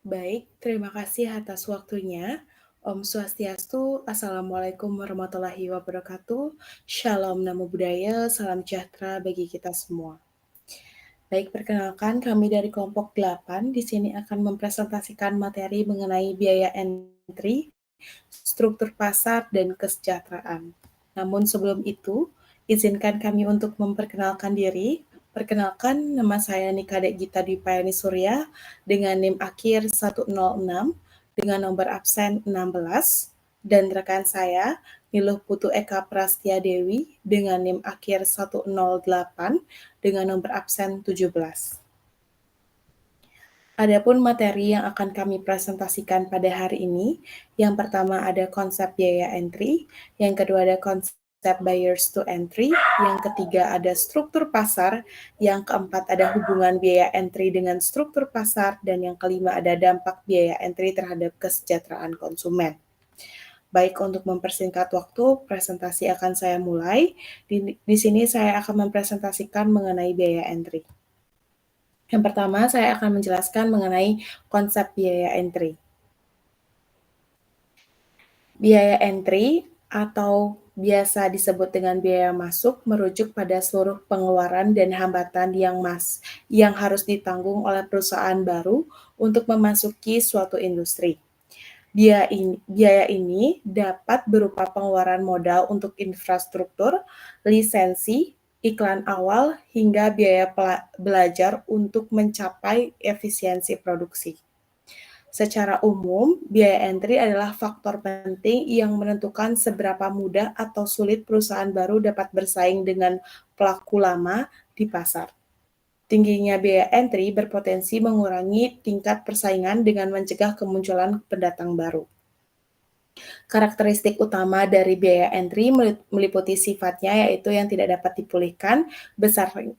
Baik, terima kasih atas waktunya. Om Swastiastu, Assalamualaikum warahmatullahi wabarakatuh. Shalom Namo Buddhaya, salam sejahtera bagi kita semua. Baik, perkenalkan kami dari kelompok 8 di sini akan mempresentasikan materi mengenai biaya entry, struktur pasar, dan kesejahteraan. Namun sebelum itu, izinkan kami untuk memperkenalkan diri. Perkenalkan, nama saya Nikade Gita Dwipayani Surya dengan NIM akhir 106 dengan nomor absen 16 dan rekan saya Niluh Putu Eka Prastia Dewi dengan NIM akhir 108 dengan nomor absen 17. Adapun materi yang akan kami presentasikan pada hari ini, yang pertama ada konsep biaya entry, yang kedua ada konsep buyers to entry, yang ketiga ada struktur pasar, yang keempat ada hubungan biaya entry dengan struktur pasar, dan yang kelima ada dampak biaya entry terhadap kesejahteraan konsumen. Baik, untuk mempersingkat waktu, presentasi akan saya mulai. Di sini saya akan mempresentasikan mengenai biaya entry. Yang pertama, saya akan menjelaskan mengenai konsep biaya entry. Biaya entry atau biasa disebut dengan biaya masuk merujuk pada seluruh pengeluaran dan hambatan yang harus ditanggung oleh perusahaan baru untuk memasuki suatu industri. Biaya ini dapat berupa pengeluaran modal untuk infrastruktur, lisensi, iklan awal, hingga biaya belajar untuk mencapai efisiensi produksi. Secara umum, biaya entry adalah faktor penting yang menentukan seberapa mudah atau sulit perusahaan baru dapat bersaing dengan pelaku lama di pasar. Tingginya biaya entry berpotensi mengurangi tingkat persaingan dengan mencegah kemunculan pendatang baru. Karakteristik utama dari biaya entry meliputi sifatnya yaitu yang tidak dapat dipulihkan,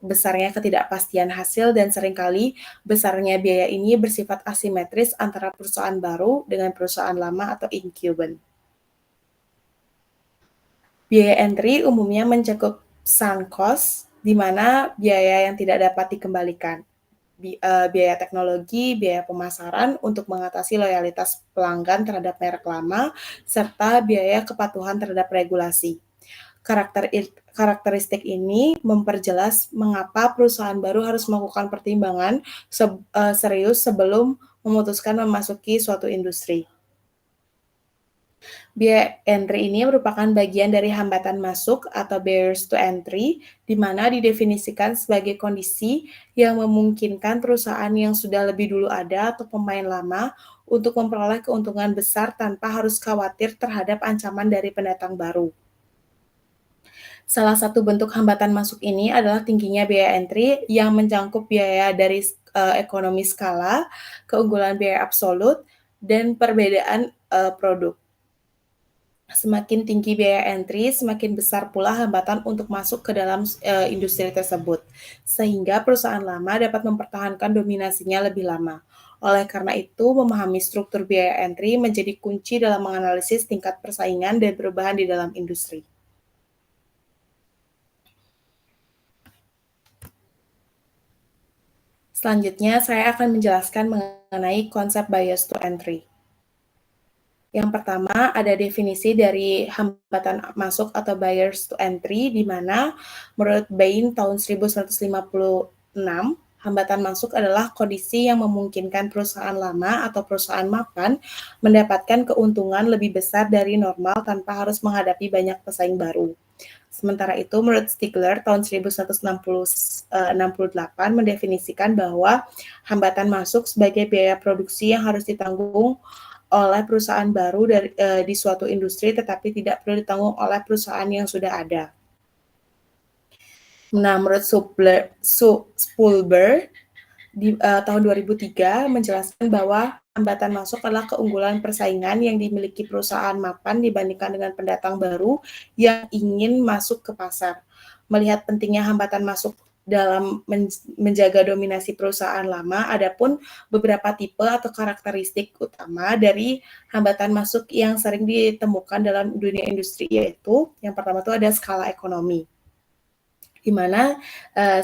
besarnya ketidakpastian hasil, dan seringkali besarnya biaya ini bersifat asimetris antara perusahaan baru dengan perusahaan lama atau incumbent. Biaya entry umumnya mencakup sunk cost, di mana biaya yang tidak dapat dikembalikan. Biaya teknologi, biaya pemasaran untuk mengatasi loyalitas pelanggan terhadap merek lama, serta biaya kepatuhan terhadap regulasi. Karakteristik ini memperjelas mengapa perusahaan baru harus melakukan pertimbangan serius sebelum memutuskan memasuki suatu industri. Biaya entry ini merupakan bagian dari hambatan masuk atau barriers to entry, di mana didefinisikan sebagai kondisi yang memungkinkan perusahaan yang sudah lebih dulu ada atau pemain lama untuk memperoleh keuntungan besar tanpa harus khawatir terhadap ancaman dari pendatang baru. Salah satu bentuk hambatan masuk ini adalah tingginya biaya entry yang mencangkup biaya dari ekonomi skala, keunggulan biaya absolut, dan perbedaan produk. Semakin tinggi biaya entry, semakin besar pula hambatan untuk masuk ke dalam industri tersebut, sehingga perusahaan lama dapat mempertahankan dominasinya lebih lama. Oleh karena itu, memahami struktur biaya entry menjadi kunci dalam menganalisis tingkat persaingan dan perubahan di dalam industri. Selanjutnya, saya akan menjelaskan mengenai konsep bias to entry. Yang pertama, ada definisi dari hambatan masuk atau barriers to entry, di mana menurut Bain tahun 1956, hambatan masuk adalah kondisi yang memungkinkan perusahaan lama atau perusahaan mapan mendapatkan keuntungan lebih besar dari normal tanpa harus menghadapi banyak pesaing baru. Sementara itu, menurut Stigler tahun 1968 mendefinisikan bahwa hambatan masuk sebagai biaya produksi yang harus ditanggung oleh perusahaan baru di suatu industri tetapi tidak perlu ditanggung oleh perusahaan yang sudah ada. Nah, menurut Spulber di tahun 2003 menjelaskan bahwa hambatan masuk adalah keunggulan persaingan yang dimiliki perusahaan mapan dibandingkan dengan pendatang baru yang ingin masuk ke pasar. Melihat pentingnya hambatan masuk dalam menjaga dominasi perusahaan lama, adapun beberapa tipe atau karakteristik utama dari hambatan masuk yang sering ditemukan dalam dunia industri, yaitu yang pertama itu ada skala ekonomi, di mana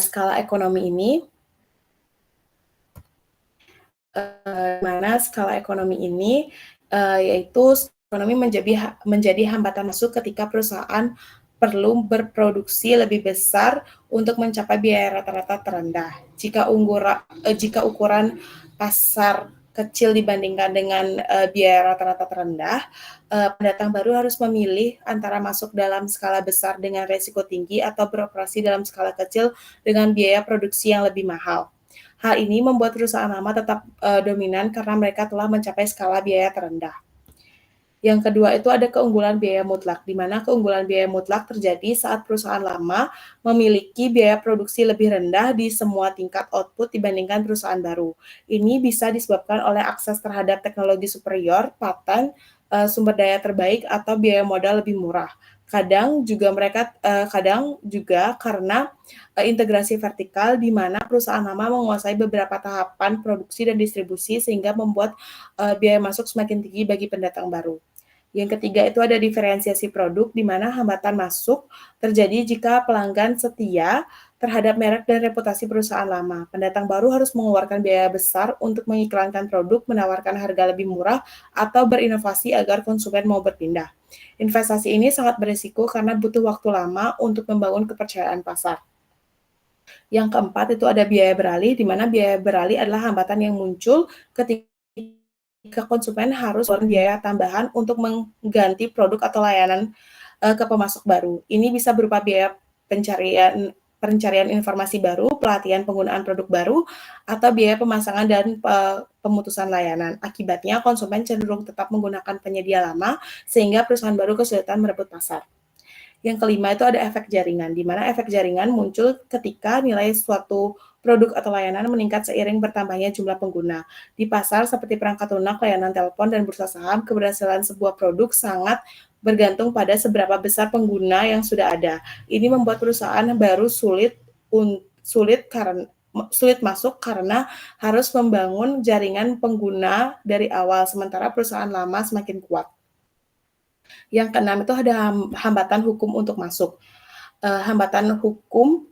skala ekonomi ini Mana skala ekonomi ini, yaitu ekonomi menjadi hambatan masuk ketika perusahaan perlu berproduksi lebih besar untuk mencapai biaya rata-rata terendah. Jika ukuran pasar kecil dibandingkan dengan biaya rata-rata terendah, pendatang baru harus memilih antara masuk dalam skala besar dengan resiko tinggi atau beroperasi dalam skala kecil dengan biaya produksi yang lebih mahal. Hal ini membuat perusahaan lama tetap dominan karena mereka telah mencapai skala biaya terendah. Yang kedua itu ada keunggulan biaya mutlak, di mana keunggulan biaya mutlak terjadi saat perusahaan lama memiliki biaya produksi lebih rendah di semua tingkat output dibandingkan perusahaan baru. Ini bisa disebabkan oleh akses terhadap teknologi superior, paten, sumber daya terbaik, atau biaya modal lebih murah. Kadang juga karena integrasi vertikal di mana perusahaan lama menguasai beberapa tahapan produksi dan distribusi sehingga membuat biaya masuk semakin tinggi bagi pendatang baru. Yang ketiga itu ada diferensiasi produk, di mana hambatan masuk terjadi jika pelanggan setia terhadap merek dan reputasi perusahaan lama. Pendatang baru harus mengeluarkan biaya besar untuk mengiklankan produk, menawarkan harga lebih murah, atau berinovasi agar konsumen mau berpindah. Investasi ini sangat berisiko karena butuh waktu lama untuk membangun kepercayaan pasar. Yang keempat itu ada biaya beralih, di mana biaya beralih adalah hambatan yang muncul ketika konsumen harus mengeluarkan biaya tambahan untuk mengganti produk atau layanan ke pemasok baru. Ini bisa berupa biaya pencarian informasi baru, pelatihan penggunaan produk baru, atau biaya pemasangan dan pemutusan layanan. Akibatnya, konsumen cenderung tetap menggunakan penyedia lama, sehingga perusahaan baru kesulitan merebut pasar. Yang kelima itu ada efek jaringan, di mana efek jaringan muncul ketika nilai suatu produk atau layanan meningkat seiring bertambahnya jumlah pengguna. Di pasar seperti perangkat lunak, layanan telepon, dan bursa saham, keberhasilan sebuah produk sangat bergantung pada seberapa besar pengguna yang sudah ada. Ini membuat perusahaan baru sulit masuk karena harus membangun jaringan pengguna dari awal, sementara perusahaan lama semakin kuat. Yang keenam itu ada hambatan hukum untuk masuk. Hambatan hukum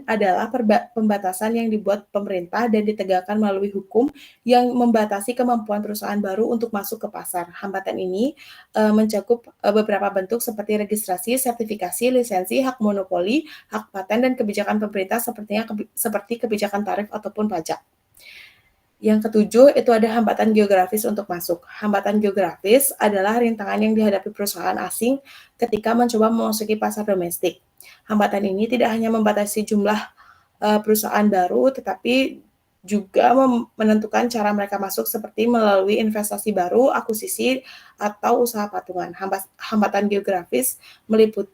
adalah pembatasan yang dibuat pemerintah dan ditegakkan melalui hukum yang membatasi kemampuan perusahaan baru untuk masuk ke pasar. Hambatan ini mencakup beberapa bentuk seperti registrasi, sertifikasi, lisensi, hak monopoli, hak paten, dan kebijakan pemerintah seperti kebijakan tarif ataupun pajak. Yang ketujuh, itu ada hambatan geografis untuk masuk. Hambatan geografis adalah rintangan yang dihadapi perusahaan asing ketika mencoba memasuki pasar domestik. Hambatan ini tidak hanya membatasi jumlah perusahaan baru, tetapi juga menentukan cara mereka masuk seperti melalui investasi baru, akuisisi, atau usaha patungan. Hambatan geografis meliputi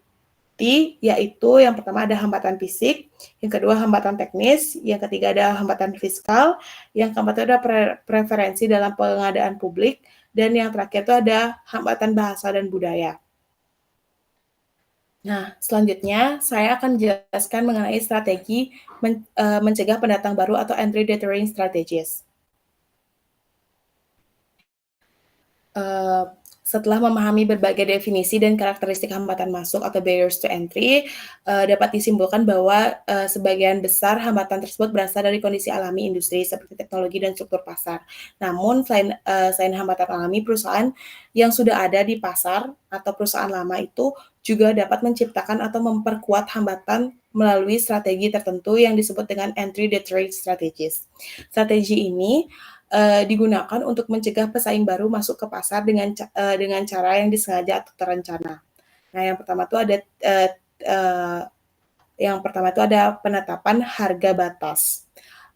yaitu yang pertama ada hambatan fisik, yang kedua hambatan teknis, yang ketiga ada hambatan fiskal, yang keempat itu ada preferensi dalam pengadaan publik, dan yang terakhir itu ada hambatan bahasa dan budaya. Nah, selanjutnya saya akan menjelaskan mengenai strategi mencegah pendatang baru atau entry deterring strategies. Setelah memahami berbagai definisi dan karakteristik hambatan masuk atau barriers to entry, dapat disimpulkan bahwa sebagian besar hambatan tersebut berasal dari kondisi alami industri seperti teknologi dan struktur pasar. Namun selain hambatan alami, perusahaan yang sudah ada di pasar atau perusahaan lama itu juga dapat menciptakan atau memperkuat hambatan melalui strategi tertentu yang disebut dengan entry deterring strategies. Strategi ini digunakan untuk mencegah pesaing baru masuk ke pasar dengan cara yang disengaja atau terencana. Nah, yang pertama itu ada penetapan harga batas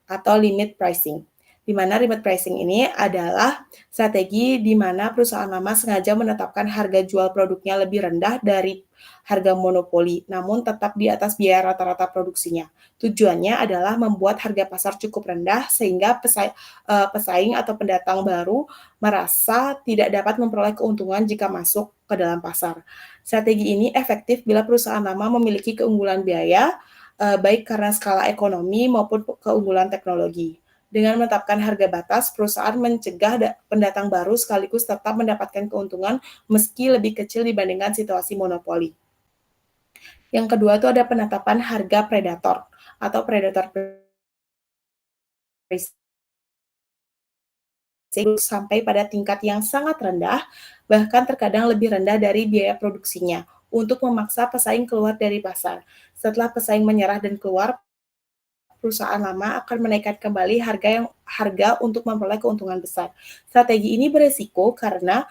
atau limit pricing. Di mana limit pricing ini adalah strategi di mana perusahaan lama sengaja menetapkan harga jual produknya lebih rendah dari harga monopoli, namun tetap di atas biaya rata-rata produksinya. Tujuannya adalah membuat harga pasar cukup rendah sehingga pesaing atau pendatang baru merasa tidak dapat memperoleh keuntungan jika masuk ke dalam pasar. Strategi ini efektif bila perusahaan lama memiliki keunggulan biaya, baik karena skala ekonomi maupun keunggulan teknologi. Dengan menetapkan harga batas, perusahaan mencegah pendatang baru sekaligus tetap mendapatkan keuntungan meski lebih kecil dibandingkan situasi monopoli. Yang kedua itu ada penetapan harga predator atau predator sampai pada tingkat yang sangat rendah, bahkan terkadang lebih rendah dari biaya produksinya, untuk memaksa pesaing keluar dari pasar. Setelah pesaing menyerah dan keluar, perusahaan lama akan menaikkan kembali harga untuk memperoleh keuntungan besar. Strategi ini beresiko karena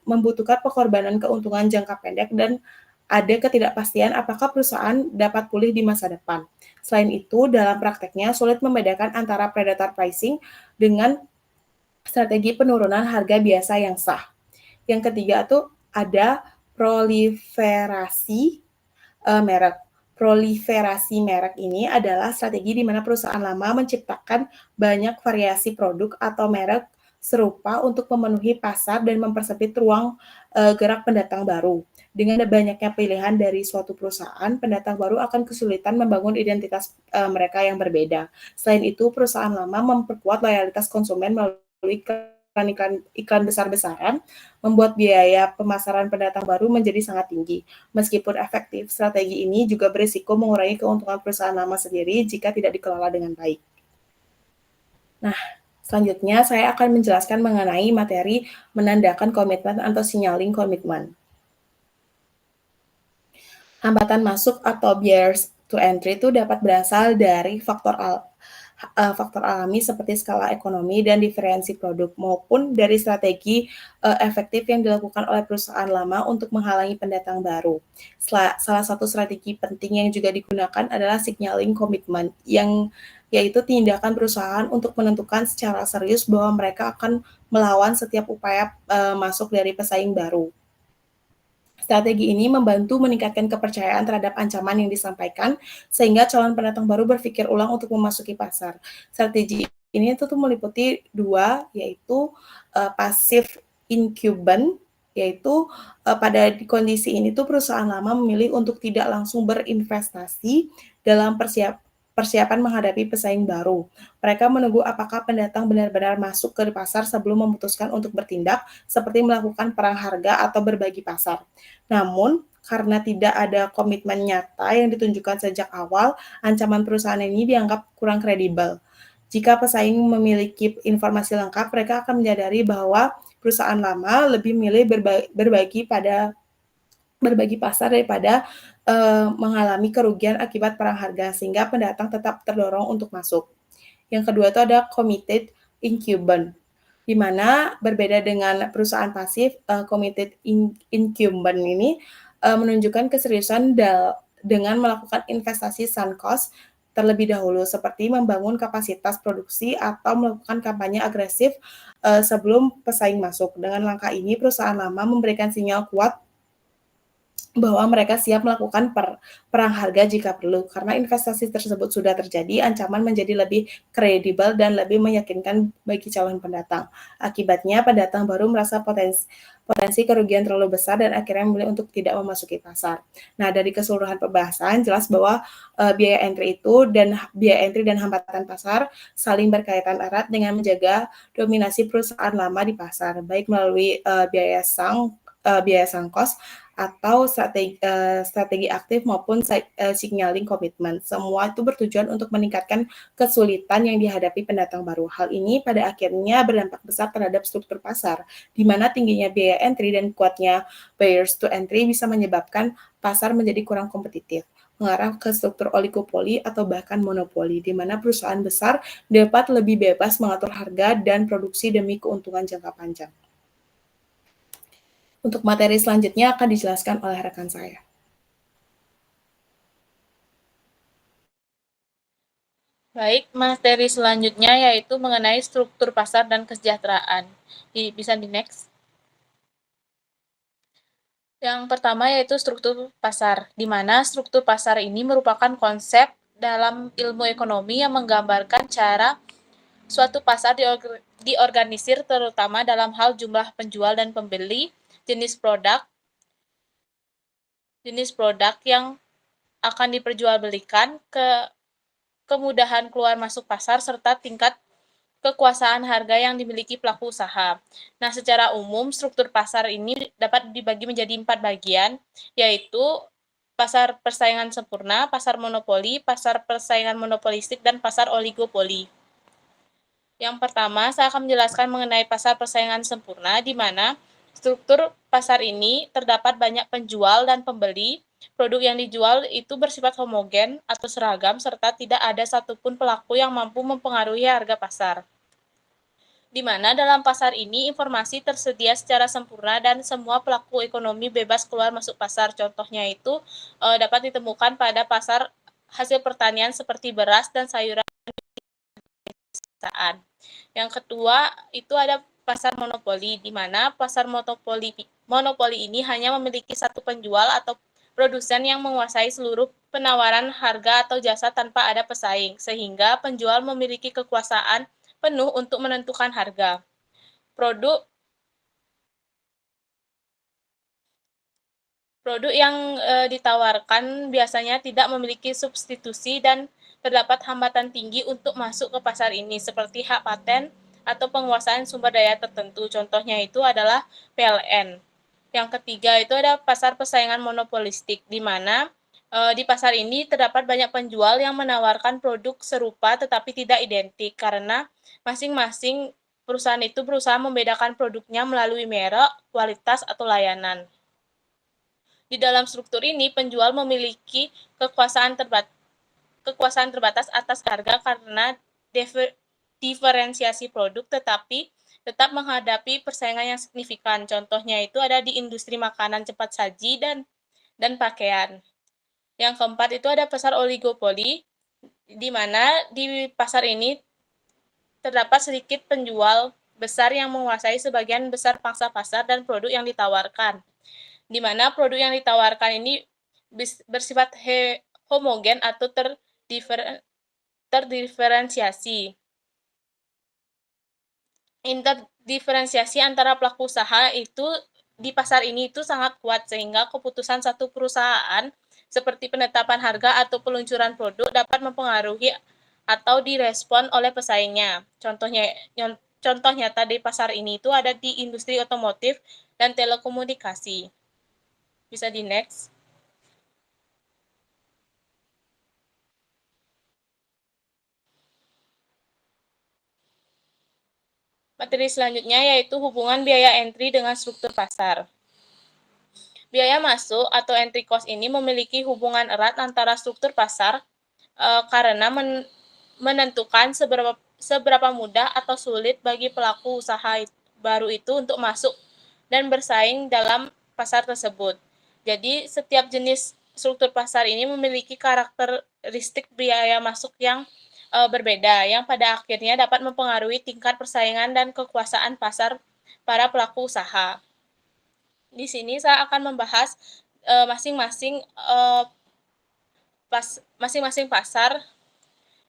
membutuhkan pengorbanan keuntungan jangka pendek dan ada ketidakpastian apakah perusahaan dapat pulih di masa depan. Selain itu, dalam prakteknya sulit membedakan antara predator pricing dengan strategi penurunan harga biasa yang sah. Yang ketiga tuh ada proliferasi merek. Proliferasi merek ini adalah strategi di mana perusahaan lama menciptakan banyak variasi produk atau merek serupa untuk memenuhi pasar dan mempersempit ruang gerak pendatang baru. Dengan banyaknya pilihan dari suatu perusahaan, pendatang baru akan kesulitan membangun identitas mereka yang berbeda. Selain itu, perusahaan lama memperkuat loyalitas konsumen melalui iklan besar-besaran, membuat biaya pemasaran pendatang baru menjadi sangat tinggi. Meskipun efektif, strategi ini juga berisiko mengurangi keuntungan perusahaan lama sendiri jika tidak dikelola dengan baik. Nah, selanjutnya saya akan menjelaskan mengenai materi menandakan komitmen atau signaling komitmen. Hambatan masuk atau barriers to entry itu dapat berasal dari faktor alami seperti skala ekonomi dan diferensi produk maupun dari strategi efektif yang dilakukan oleh perusahaan lama untuk menghalangi pendatang baru. Salah satu strategi penting yang juga digunakan adalah signaling commitment yang yaitu tindakan perusahaan untuk menentukan secara serius bahwa mereka akan melawan setiap upaya masuk dari pesaing baru. Strategi ini membantu meningkatkan kepercayaan terhadap ancaman yang disampaikan, sehingga calon pendatang baru berpikir ulang untuk memasuki pasar. Strategi ini tuh meliputi dua, yaitu passive incumbent, yaitu pada kondisi ini tuh perusahaan lama memilih untuk tidak langsung berinvestasi dalam persiapan menghadapi pesaing baru. Mereka menunggu apakah pendatang benar-benar masuk ke pasar sebelum memutuskan untuk bertindak, seperti melakukan perang harga atau berbagi pasar. Namun, karena tidak ada komitmen nyata yang ditunjukkan sejak awal, ancaman perusahaan ini dianggap kurang kredibel. Jika pesaing memiliki informasi lengkap, mereka akan menyadari bahwa perusahaan lama lebih milih berbagi pasar daripada mengalami kerugian akibat perang harga, sehingga pendatang tetap terdorong untuk masuk. Yang kedua itu ada committed incumbent, di mana berbeda dengan perusahaan pasif, committed incumbent ini menunjukkan keseriusan dengan melakukan investasi sunk cost terlebih dahulu, seperti membangun kapasitas produksi atau melakukan kampanye agresif sebelum pesaing masuk. Dengan langkah ini, perusahaan lama memberikan sinyal kuat bahwa mereka siap melakukan perang harga jika perlu. Karena investasi tersebut sudah terjadi, ancaman menjadi lebih kredibel dan lebih meyakinkan bagi calon pendatang. Akibatnya, pendatang baru merasa potensi kerugian terlalu besar dan akhirnya memilih untuk tidak memasuki pasar. Nah, dari keseluruhan pembahasan, jelas bahwa biaya entry dan hambatan pasar saling berkaitan erat dengan menjaga dominasi perusahaan lama di pasar, baik melalui biaya sunk cost atau strategi aktif maupun signaling komitmen. Semua itu bertujuan untuk meningkatkan kesulitan yang dihadapi pendatang baru. Hal ini pada akhirnya berdampak besar terhadap struktur pasar, di mana tingginya biaya entry dan kuatnya barriers to entry bisa menyebabkan pasar menjadi kurang kompetitif, mengarah ke struktur oligopoli atau bahkan monopoli, di mana perusahaan besar dapat lebih bebas mengatur harga dan produksi demi keuntungan jangka panjang. Untuk materi selanjutnya akan dijelaskan oleh rekan saya. Baik, materi selanjutnya yaitu mengenai struktur pasar dan kesejahteraan. Bisa di next. Yang pertama yaitu struktur pasar, di mana struktur pasar ini merupakan konsep dalam ilmu ekonomi yang menggambarkan cara suatu pasar diorganisir terutama dalam hal jumlah penjual dan pembeli, jenis produk yang akan diperjualbelikan, kemudahan keluar masuk pasar, serta tingkat kekuasaan harga yang dimiliki pelaku usaha. Nah, secara umum struktur pasar ini dapat dibagi menjadi 4 bagian, yaitu pasar persaingan sempurna, pasar monopoli, pasar persaingan monopolistik, dan pasar oligopoli. Yang pertama, saya akan menjelaskan mengenai pasar persaingan sempurna, di mana struktur pasar ini terdapat banyak penjual dan pembeli. Produk yang dijual itu bersifat homogen atau seragam, serta tidak ada satupun pelaku yang mampu mempengaruhi harga pasar. Di mana dalam pasar ini informasi tersedia secara sempurna dan semua pelaku ekonomi bebas keluar masuk pasar. Contohnya itu dapat ditemukan pada pasar hasil pertanian seperti beras dan sayuran. Yang kedua itu ada pasar monopoli, di mana pasar monopoli ini hanya memiliki satu penjual atau produsen yang menguasai seluruh penawaran harga atau jasa tanpa ada pesaing, sehingga penjual memiliki kekuasaan penuh untuk menentukan harga. Produk Produk yang ditawarkan biasanya tidak memiliki substitusi dan terdapat hambatan tinggi untuk masuk ke pasar ini, seperti hak paten atau penguasaan sumber daya tertentu. Contohnya itu adalah PLN. Yang ketiga itu ada pasar persaingan monopolistik, di mana di pasar ini terdapat banyak penjual yang menawarkan produk serupa tetapi tidak identik, karena masing-masing perusahaan itu berusaha membedakan produknya melalui merek, kualitas, atau layanan. Di dalam struktur ini, penjual memiliki kekuasaan terbatas atas harga karena diferensiasi produk, tetapi tetap menghadapi persaingan yang signifikan. Contohnya itu ada di industri makanan cepat saji dan pakaian. Yang keempat itu ada pasar oligopoli, di mana di pasar ini terdapat sedikit penjual besar yang menguasai sebagian besar pangsa pasar dan produk yang ditawarkan, di mana produk yang ditawarkan ini bersifat homogen atau terdiferensiasi. Interdiferensiasi antara pelaku usaha itu di pasar ini itu sangat kuat, sehingga keputusan satu perusahaan seperti penetapan harga atau peluncuran produk dapat mempengaruhi atau direspon oleh pesaingnya. Contoh nyata di pasar ini itu ada di industri otomotif dan telekomunikasi. Bisa di next. Materi selanjutnya yaitu hubungan biaya entry dengan struktur pasar. Biaya masuk atau entry cost ini memiliki hubungan erat antara struktur pasar karena menentukan seberapa mudah atau sulit bagi pelaku usaha baru itu untuk masuk dan bersaing dalam pasar tersebut. Jadi, setiap jenis struktur pasar ini memiliki karakteristik biaya masuk yang berbeda, yang pada akhirnya dapat mempengaruhi tingkat persaingan dan kekuasaan pasar para pelaku usaha. Di sini saya akan membahas masing-masing pasar.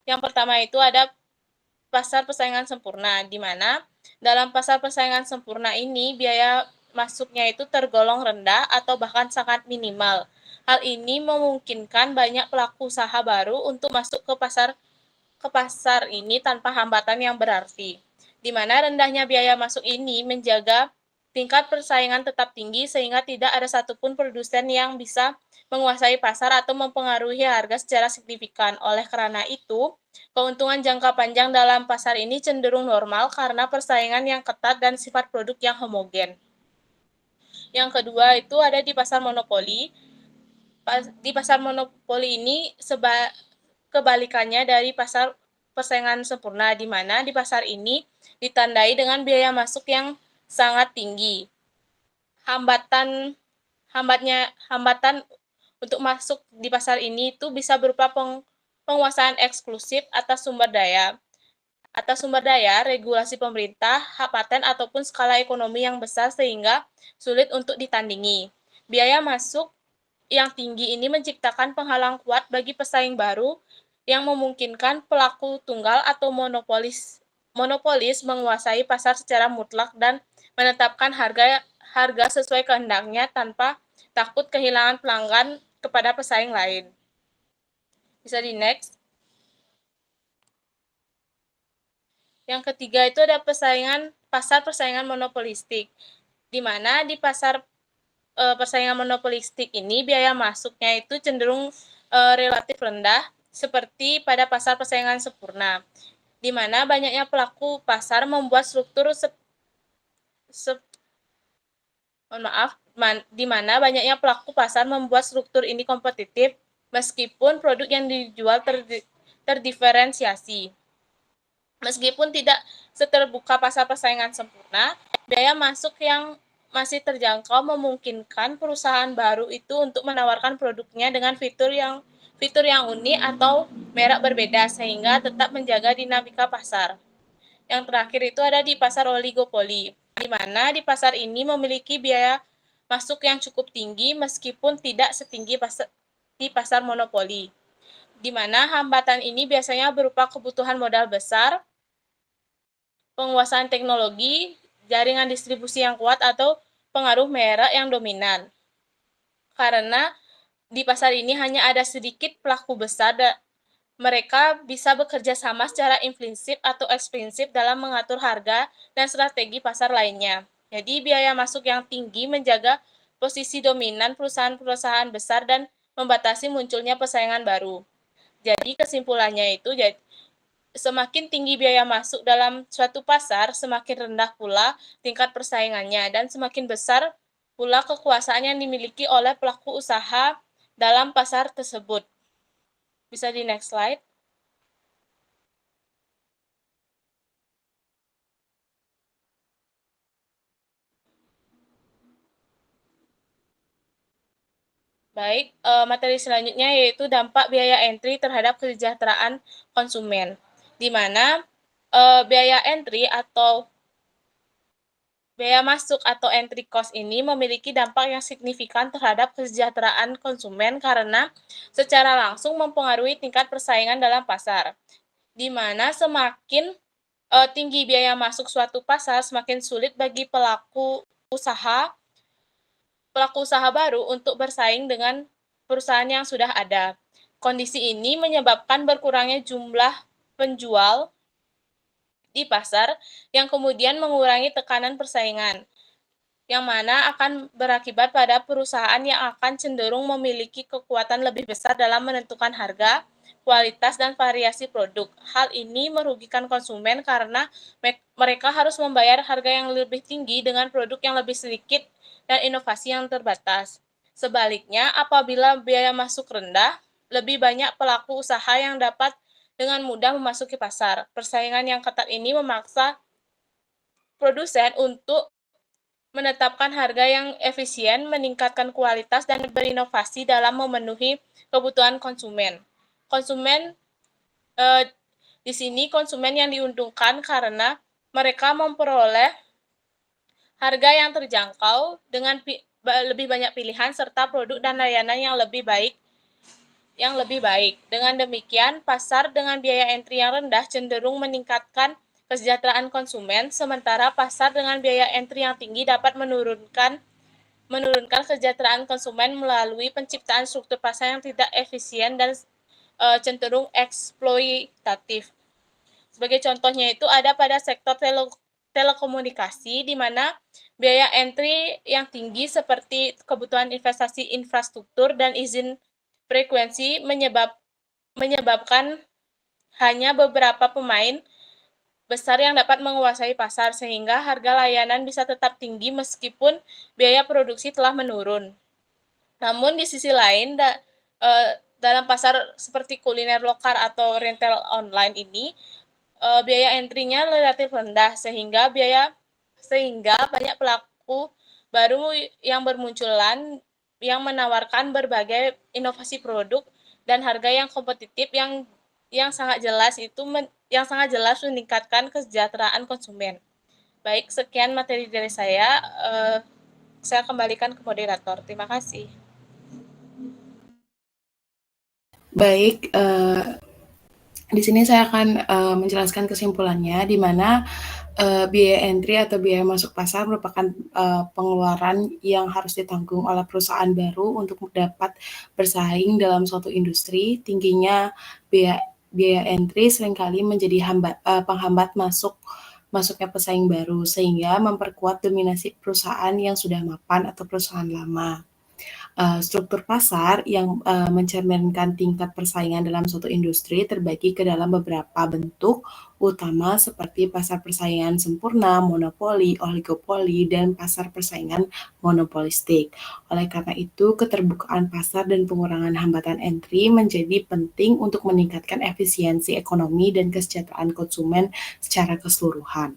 Yang pertama itu ada pasar persaingan sempurna, di mana dalam pasar persaingan sempurna ini biaya masuknya itu tergolong rendah atau bahkan sangat minimal. Hal ini memungkinkan banyak pelaku usaha baru untuk masuk ke pasar ini tanpa hambatan yang berarti. Di mana rendahnya biaya masuk ini menjaga tingkat persaingan tetap tinggi sehingga tidak ada satupun produsen yang bisa menguasai pasar atau mempengaruhi harga secara signifikan. Oleh karena itu, keuntungan jangka panjang dalam pasar ini cenderung normal karena persaingan yang ketat dan sifat produk yang homogen. Yang kedua itu ada di pasar monopoli. Di pasar monopoli ini kebalikannya dari pasar persaingan sempurna, di mana di pasar ini ditandai dengan biaya masuk yang sangat tinggi. Hambatan untuk masuk di pasar ini itu bisa berupa penguasaan eksklusif atas sumber daya, regulasi pemerintah, hak paten ataupun skala ekonomi yang besar sehingga sulit untuk ditandingi. Biaya masuk yang tinggi ini menciptakan penghalang kuat bagi pesaing baru yang memungkinkan pelaku tunggal atau monopolis menguasai pasar secara mutlak dan menetapkan harga sesuai kehendaknya tanpa takut kehilangan pelanggan kepada pesaing lain. Bisa di next. Yang ketiga itu ada pasar persaingan monopolistik, di mana di pasar persaingan monopolistik ini biaya masuknya itu cenderung relatif rendah seperti pada pasar persaingan sempurna. di mana banyaknya pelaku pasar membuat struktur di mana banyaknya pelaku pasar membuat struktur ini kompetitif meskipun produk yang dijual terdiferensiasi. Meskipun tidak seterbuka pasar persaingan sempurna, biaya masuk yang masih terjangkau memungkinkan perusahaan baru itu untuk menawarkan produknya dengan fitur yang unik atau merek berbeda sehingga tetap menjaga dinamika pasar. Yang terakhir itu ada di pasar oligopoli, di mana di pasar ini memiliki biaya masuk yang cukup tinggi meskipun tidak setinggi di pasar monopoli, di mana hambatan ini biasanya berupa kebutuhan modal besar, penguasaan teknologi, jaringan distribusi yang kuat, atau pengaruh merek yang dominan. Karena di pasar ini hanya ada sedikit pelaku besar mereka bisa bekerja sama secara implisit atau eksplisit dalam mengatur harga dan strategi pasar lainnya. Jadi biaya masuk yang tinggi menjaga posisi dominan perusahaan-perusahaan besar dan membatasi munculnya persaingan baru. Jadi kesimpulannya itu, semakin tinggi biaya masuk dalam suatu pasar, semakin rendah pula tingkat persaingannya dan semakin besar pula kekuasaan yang dimiliki oleh pelaku usaha dalam pasar tersebut. Bisa di next slide. Baik, materi selanjutnya yaitu dampak biaya entry terhadap kesejahteraan konsumen, di mana biaya entry atau biaya masuk atau entry cost ini memiliki dampak yang signifikan terhadap kesejahteraan konsumen karena secara langsung mempengaruhi tingkat persaingan dalam pasar, di mana semakin tinggi biaya masuk suatu pasar, semakin sulit bagi pelaku usaha baru untuk bersaing dengan perusahaan yang sudah ada. Kondisi ini menyebabkan berkurangnya jumlah penjual di pasar yang kemudian mengurangi tekanan persaingan, yang mana akan berakibat pada perusahaan yang akan cenderung memiliki kekuatan lebih besar dalam menentukan harga, kualitas, dan variasi produk. Hal ini merugikan konsumen karena mereka harus membayar harga yang lebih tinggi dengan produk yang lebih sedikit dan inovasi yang terbatas. Sebaliknya, apabila biaya masuk rendah, lebih banyak pelaku usaha yang dapat dengan mudah memasuki pasar. Persaingan yang ketat ini memaksa produsen untuk menetapkan harga yang efisien, meningkatkan kualitas, dan berinovasi dalam memenuhi kebutuhan konsumen. Di sini konsumen yang diuntungkan karena mereka memperoleh harga yang terjangkau dengan lebih banyak pilihan serta produk dan layanan yang lebih baik. Dengan demikian, pasar dengan biaya entry yang rendah cenderung meningkatkan kesejahteraan konsumen, sementara pasar dengan biaya entry yang tinggi dapat menurunkan kesejahteraan konsumen melalui penciptaan struktur pasar yang tidak efisien dan cenderung eksploitatif. Sebagai contohnya itu ada pada sektor telekomunikasi, di mana biaya entry yang tinggi seperti kebutuhan investasi infrastruktur dan izin frekuensi menyebabkan hanya beberapa pemain besar yang dapat menguasai pasar, sehingga harga layanan bisa tetap tinggi meskipun biaya produksi telah menurun. Namun di sisi lain, dalam pasar seperti kuliner lokal atau retail online ini, biaya entry-nya relatif rendah sehingga banyak pelaku baru yang bermunculan yang menawarkan berbagai inovasi produk dan harga yang kompetitif yang sangat jelas meningkatkan kesejahteraan konsumen. Baik, sekian materi dari saya. Saya kembalikan ke moderator. Terima kasih. Baik, di sini saya akan menjelaskan kesimpulannya, di mana biaya entry atau biaya masuk pasar merupakan pengeluaran yang harus ditanggung oleh perusahaan baru untuk dapat bersaing dalam suatu industri. Tingginya biaya entry seringkali menjadi penghambat masuknya pesaing baru, sehingga memperkuat dominasi perusahaan yang sudah mapan atau perusahaan lama. Struktur pasar yang mencerminkan tingkat persaingan dalam suatu industri terbagi ke dalam beberapa bentuk utama seperti pasar persaingan sempurna, monopoli, oligopoli, dan pasar persaingan monopolistik. Oleh karena itu, keterbukaan pasar dan pengurangan hambatan entry menjadi penting untuk meningkatkan efisiensi ekonomi dan kesejahteraan konsumen secara keseluruhan.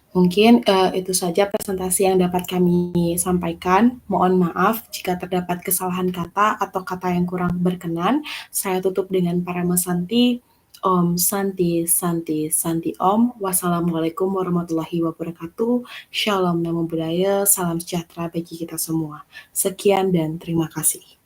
Mungkin itu saja presentasi yang dapat kami sampaikan. Mohon maaf jika terdapat kesalahan kata atau kata yang kurang berkenan. Saya tutup dengan Parama Santi. Om Santi Santi Santi Om. Wassalamualaikum warahmatullahi wabarakatuh. Shalom Namo Buddhaya. Salam sejahtera bagi kita semua. Sekian dan terima kasih.